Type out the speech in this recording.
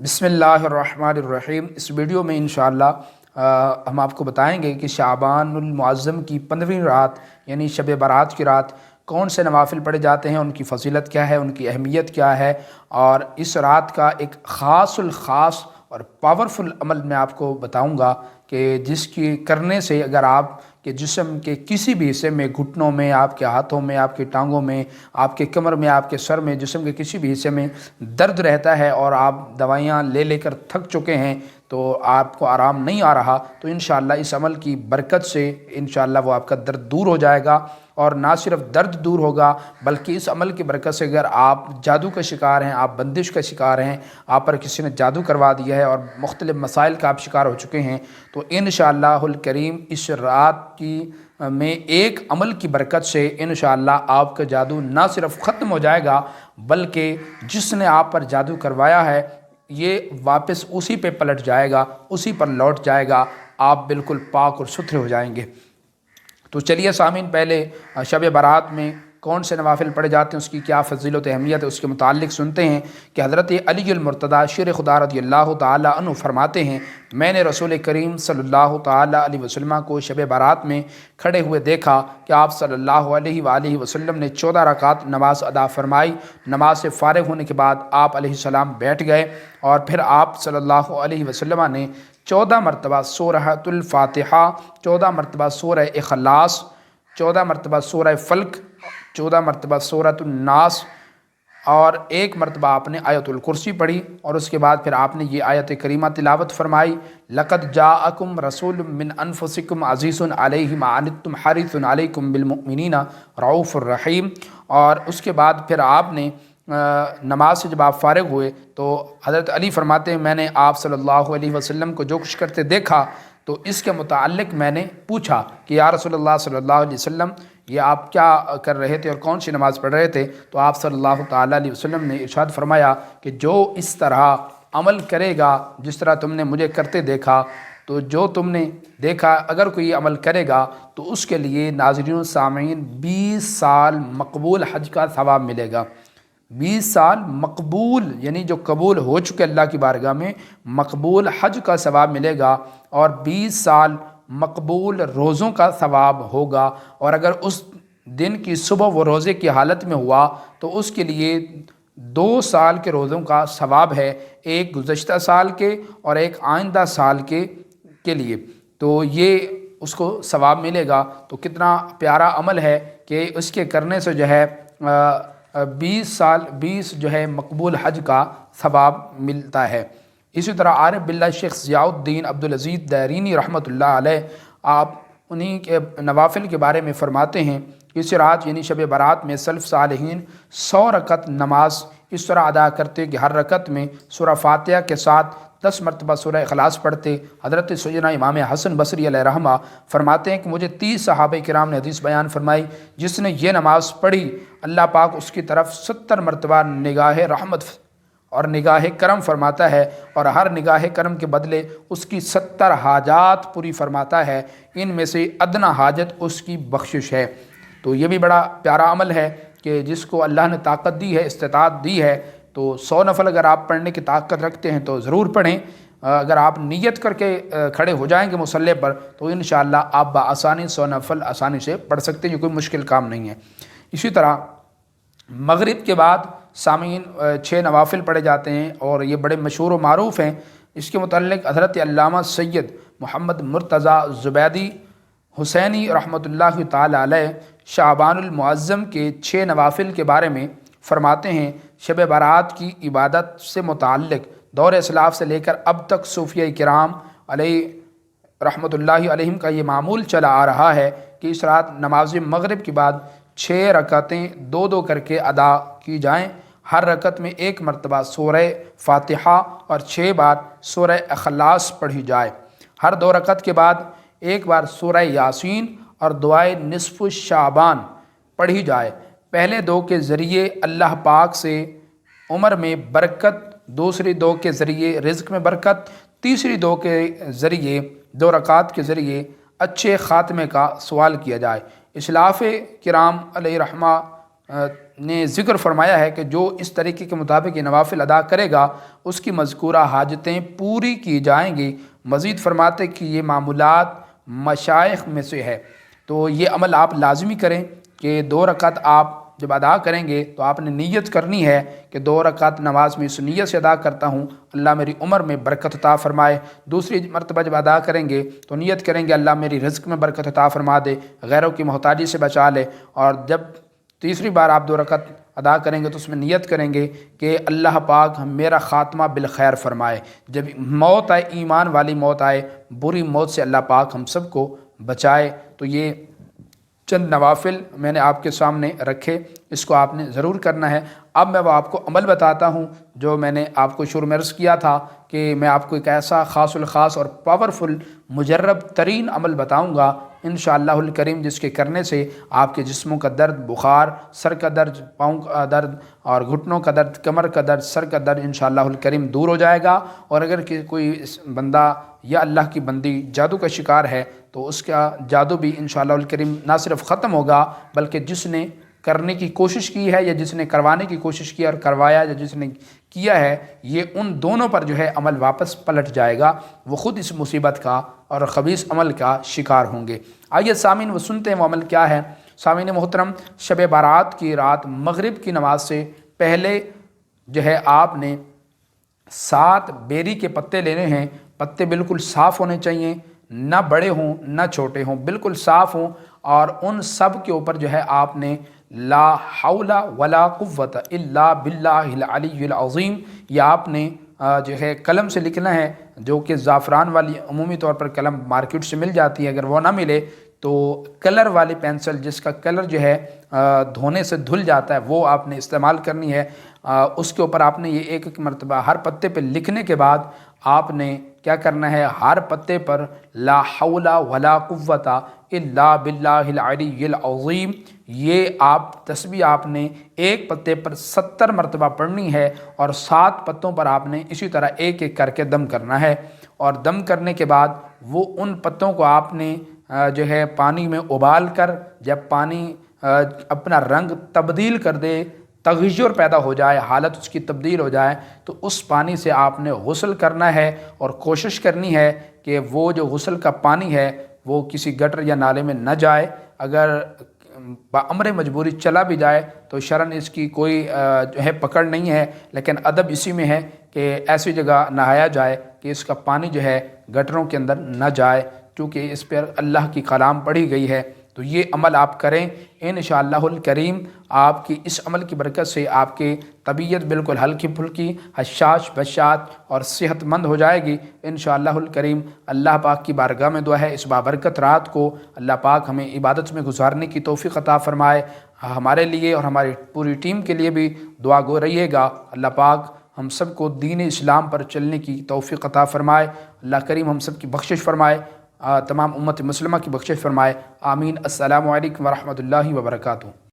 बिस्मिल्लाहिर्रहमानिर्रहीम। इस वीडियो में इंशाअल्लाह हम आपको बताएंगे कि शाबानुल मुअज़्ज़म की 15वीं रात यानी शब बारात की रात कौन से नवाफिल पढ़े जाते हैं, उनकी फजीलत क्या है, उनकी अहमियत क्या है। और इस रात का एक ख़ासुल ख़ास और पावरफुल अमल मैं आपको बताऊंगा कि जिसकी करने से अगर आप के जिस्म के किसी भी हिस्से में, घुटनों में, आपके हाथों में, आपकी टांगों में, आपके कमर में, आपके सर में, जिस्म के किसी भी हिस्से में दर्द रहता है और आप दवाइयाँ ले लेकर थक चुके हैं, तो आपको आराम नहीं आ रहा, तो इंशाअल्लाह इस अमल की बरकत से इंशाअल्लाह वो आपका दर्द दूर हो जाएगा। और ना सिर्फ दर्द दूर होगा बल्कि इस अमल की बरकत से अगर आप जादू का शिकार हैं, आप बंदिश का शिकार हैं, आप पर किसी ने जादू करवा दिया है और मुख्तलिफ़ मसाइल का आप शिकार हो चुके हैं, तो इंशाअल्लाहुल करीम इस रात की में एक अमल की बरकत से इंशाअल्लाह आपका जादू ना सिर्फ ख़त्म हो जाएगा बल्कि जिसने आप पर जादू करवाया है ये वापस उसी पे पलट जाएगा, उसी पर लौट जाएगा, आप बिल्कुल पाक और सुथरे हो जाएंगे। तो चलिए सामीन, पहले शब बारात में कौन से नवाफिल पढ़े जाते हैं, उसकी क्या फजीलत अहमियत है, उसके मुतालिक सुनते हैं कि हज़रत अली मुर्तज़ा शेर खुदा रज़ियल्लाहु ताला अन्हु फरमाते हैं, मैंने रसूल करीम सल्लल्लाहु ताला अलैहि वसल्लम को शब बारात में खड़े हुए देखा कि आप सल्लल्लाहु अलैहि वसल्लम ने 14 रकात नमाज अदा फरमाई। नमाज से फ़ारिग होने के बाद आप अलैहिस्सलाम बैठ गए और फिर आप सल्लल्लाहु अलैहि वसल्लम ने 14 मरतबा सूरहतुल फ़ातिहा, 14 मरतबा सूरह इखलास, 14 मरतबा सूरह फ़ल्क, 14 मरतबा सूरतुन नास और 1 मरतबा आपने आयतुल कुर्सी पढ़ी। और उसके बाद फिर आपने ये आयत करीमा तिलावत फरमाई, लक़द जाअकुम रसूलुम मिन अनफुसिकुम अज़ीज़ुन अलैहि मा अनित्तुम हरीसुन अलैकुम बिल मुमिनीना रऊफ़ुर रहीम। और उसके बाद फिर आपने नमाज से जब आप फ़ारिग हुए तो हज़रत अली फरमाते हैं, मैंने आप सल्लल्लाहु अलैहि वसल्लम को जो कुछ करते देखा तो इसके मुताल्लिक़ मैंने पूछा कि या रसूलल्लाह सल्लल्लाहु अलैहि वसल्लम, ये आप क्या कर रहे थे और कौन सी नमाज़ पढ़ रहे थे। तो आप सल्लल्लाहु ताला अलैहि वसल्लम ने इरशाद फरमाया कि जो इस तरह अमल करेगा जिस तरह तुमने मुझे करते देखा, तो जो तुमने देखा अगर कोई अमल करेगा तो उसके लिए नाज़रीन सामीन 20 साल मकबूल हज का सवाब मिलेगा। 20 साल मकबूल यानी जो कबूल हो चुके अल्लाह की बारगाह में, मकबूल हज का सवाब मिलेगा और 20 साल मकबूल रोज़ों का सवाब होगा। और अगर उस दिन की सुबह वो रोज़े की हालत में हुआ तो उसके लिए 2 साल के रोज़ों का सवाब है, एक गुज़श्ता साल के और एक आइंदा साल के लिए, तो ये उसको सवाब मिलेगा। तो कितना प्यारा अमल है कि उसके करने से जो है 20 साल 20 जो है मकबूल हज का सवाब मिलता है। इसी तरह आरिफ बिल्लाह शेख ज़ियाउद्दीन अब्दुल अज़ीज़ दारीनी रहमतुल्लाह अलैह आप उन्हीं के नवाफिल के बारे में फ़रमाते हैं कि इस रात यानी शब बारात में सल्फ़ सालिहीन 100 रकत नमाज इस तरह अदा करते कि हर रकत में सूरह फ़ातिहा के साथ 10 मरतबा सूरह इखलास पढ़ते। हज़रत सैयदना इमाम हसन बसरी अलैहिर्रहमा फरमाते हैं कि मुझे 30 सहाबा किराम ने हदीस बयान फरमाई, जिसने ये नमाज़ पढ़ी अल्लाह पाक उसकी तरफ 70 मरतबा निगाह रहमत और निगाह करम फरमाता है और हर निगाह करम के बदले उसकी 70 हाजात पूरी फरमाता है, इनमें से अदना हाजत उसकी बख्शिश है। तो ये भी बड़ा प्यारा अमल है कि जिसको अल्लाह ने ताकत दी है, इस्तिताअत दी है, तो 100 नफल अगर आप पढ़ने की ताकत रखते हैं तो ज़रूर पढ़ें। अगर आप नियत करके खड़े हो जाएंगे मुसल्ले पर तो इंशाअल्लाह आप बआसानी 100 नफल आसानी से पढ़ सकते हैं, ये कोई मुश्किल काम नहीं है। इसी तरह मगरिब के बाद सामीन 6 नवाफिल पढ़े जाते हैं और ये बड़े मशहूर व मारूफ़ हैं। इसके मुताल्लिक़ हज़रत अल्लामा सैयद मोहम्मद मुर्तज़ा ज़ुबैदी हुसैनी रहमतुल्लाहि ताला अलैह शाबानुल मुअज़्ज़म के 6 नवाफिल के बारे में फ़रमाते हैं, शब बारात की इबादत से मुताल्लिक़ दौर इस्लाफ़ से लेकर अब तक सूफ़िया किराम अलैहि रहमतुल्लाहि अलैहिम का ये मामूल चला आ रहा है कि इस रात नमाज मगरिब के बाद 6 रकतें 2-2 करके अदा की जाएँ। हर रकत में 1 मरतबा सूरह फ़ातिहा और 6 बार सूरह इखलास पढ़ी जाए। हर 2 रकत के बाद 1 बार सूरह यासीन और दुआए निस्फ़ शाबान पढ़ी जाए। पहले 2 के ज़रिए अल्लाह पाक से उम्र में बरकत, दूसरी 2 के ज़रिए रिज़्क़ में बरकत, तीसरी 2 के ज़रिए 2 रकात के ज़रिए अच्छे ख़ात्मे का सवाल किया जाए। इस्लाफ़ किराम अलैहिर्रहमा نے ذکر فرمایا ہے کہ جو اس طریقے کے مطابق یہ نوافل ادا کرے گا اس کی مذکورہ حاجتیں پوری کی جائیں گی۔ مزید فرماتے کہ یہ معمولات مشائخ میں سے ہے، تو یہ عمل آپ لازمی کریں کہ 2 رکعت آپ جب ادا کریں گے تو آپ نے نیت کرنی ہے کہ 2 رکعت نماز میں اس نیت سے ادا کرتا ہوں اللہ میری عمر میں برکت عطا فرمائے۔ دوسری مرتبہ جب ادا کریں گے تو نیت کریں گے اللہ میری رزق میں برکت عطا فرما دے، غیروں کی محتاجی سے بچا لے۔ اور جب تیسری بار آپ 2 رکعت ادا کریں گے تو اس میں نیت کریں گے کہ اللہ پاک میرا خاتمہ بالخیر فرمائے، جب موت آئے ایمان والی موت آئے، بری موت سے اللہ پاک ہم سب کو بچائے۔ تو یہ چند نوافل میں نے آپ کے سامنے رکھے، اس کو آپ نے ضرور کرنا ہے۔ اب میں وہ آپ کو عمل بتاتا ہوں جو میں نے آپ کو شروع میں عرض کیا تھا کہ میں آپ کو ایک ایسا خاص الخاص اور پاورفل مجرب ترین عمل بتاؤں گا انشاءاللہ الکریم، جس کے کرنے سے آپ کے جسموں کا درد، بخار، سر کا درد، پاؤں کا درد اور گھٹنوں کا درد، کمر کا درد، سر کا درد انشاءاللہ الکریم دور ہو جائے گا۔ اور اگر کوئی بندہ یا اللہ کی بندی جادو کا شکار ہے تو اس کا جادو بھی انشاءاللہ الکریم نہ صرف ختم ہوگا بلکہ جس نے کرنے کی کوشش کی ہے یا جس نے کروانے کی کوشش کی اور کروایا یا جس نے کیا ہے، یہ ان دونوں پر جو ہے عمل واپس پلٹ جائے گا، وہ خود اس مصیبت کا اور خبیث عمل کا شکار ہوں گے۔ آئیے سامعین وہ سنتے ہیں وہ عمل کیا ہے۔ سامعین محترم، شب بارات کی رات مغرب کی نماز سے پہلے جو ہے آپ نے 7 بیری کے پتے لینے ہیں۔ پتے بالکل صاف ہونے چاہیے، نہ بڑے ہوں نہ چھوٹے ہوں، بالکل صاف ہوں، اور ان سب کے اوپر جو ہے آپ نے لا حول ولا قوت الا باللہ العلی العظیم یہ آپ نے جو ہے قلم سے لکھنا ہے، جو کہ زعفران والی عمومی طور پر قلم مارکیٹ سے مل جاتی ہے، اگر وہ نہ ملے تو کلر والی پینسل جس کا کلر جو ہے دھونے سے دھل جاتا ہے وہ آپ نے استعمال کرنی ہے۔ اس کے اوپر آپ نے یہ ایک مرتبہ ہر پتے پہ لکھنے کے بعد آپ نے کیا کرنا ہے، ہر پتے پر لا حول ولا قوت الا باللہ العلی العظیم یہ تسبیح آپ نے ایک پتے پر 70 مرتبہ پڑھنی ہے، اور 7 پتوں پر آپ نے اسی طرح ایک ایک کر کے دم کرنا ہے۔ اور دم کرنے کے بعد وہ ان پتوں کو آپ نے جو ہے پانی میں ابال کر، جب پانی اپنا رنگ تبدیل کر دے، تغیر پیدا ہو جائے، حالت اس کی تبدیل ہو جائے، تو اس پانی سے آپ نے غسل کرنا ہے، اور کوشش کرنی ہے کہ وہ جو غسل کا پانی ہے وہ کسی گٹر یا نالے میں نہ جائے۔ اگر بامر مجبوری چلا بھی جائے تو شرعاً اس کی کوئی جو ہے پکڑ نہیں ہے، لیکن ادب اسی میں ہے کہ ایسی جگہ نہایا جائے کہ اس کا پانی جو ہے گٹروں کے اندر نہ جائے، کیونکہ اس پر اللہ کی کلام پڑھی گئی ہے۔ تو یہ عمل آپ کریں انشاءاللہ الکریم، آپ کی اس عمل کی برکت سے آپ کی طبیعت بالکل ہلکی پھلکی، حشاش بشات اور صحت مند ہو جائے گی انشاءاللہ الکریم۔ اللہ پاک کی بارگاہ میں دعا ہے اس بابرکت رات کو اللہ پاک ہمیں عبادت میں گزارنے کی توفیق عطا فرمائے۔ ہمارے لیے اور ہماری پوری ٹیم کے لیے بھی دعا گو رہیے گا، اللہ پاک ہم سب کو دین اسلام پر چلنے کی توفیق عطا فرمائے۔ اللہ کریم ہم سب کی بخشش فرمائے، تمام امت مسلمہ کی بخشش فرمائے، آمین۔ السلام علیکم ورحمۃ اللہ وبرکاتہ۔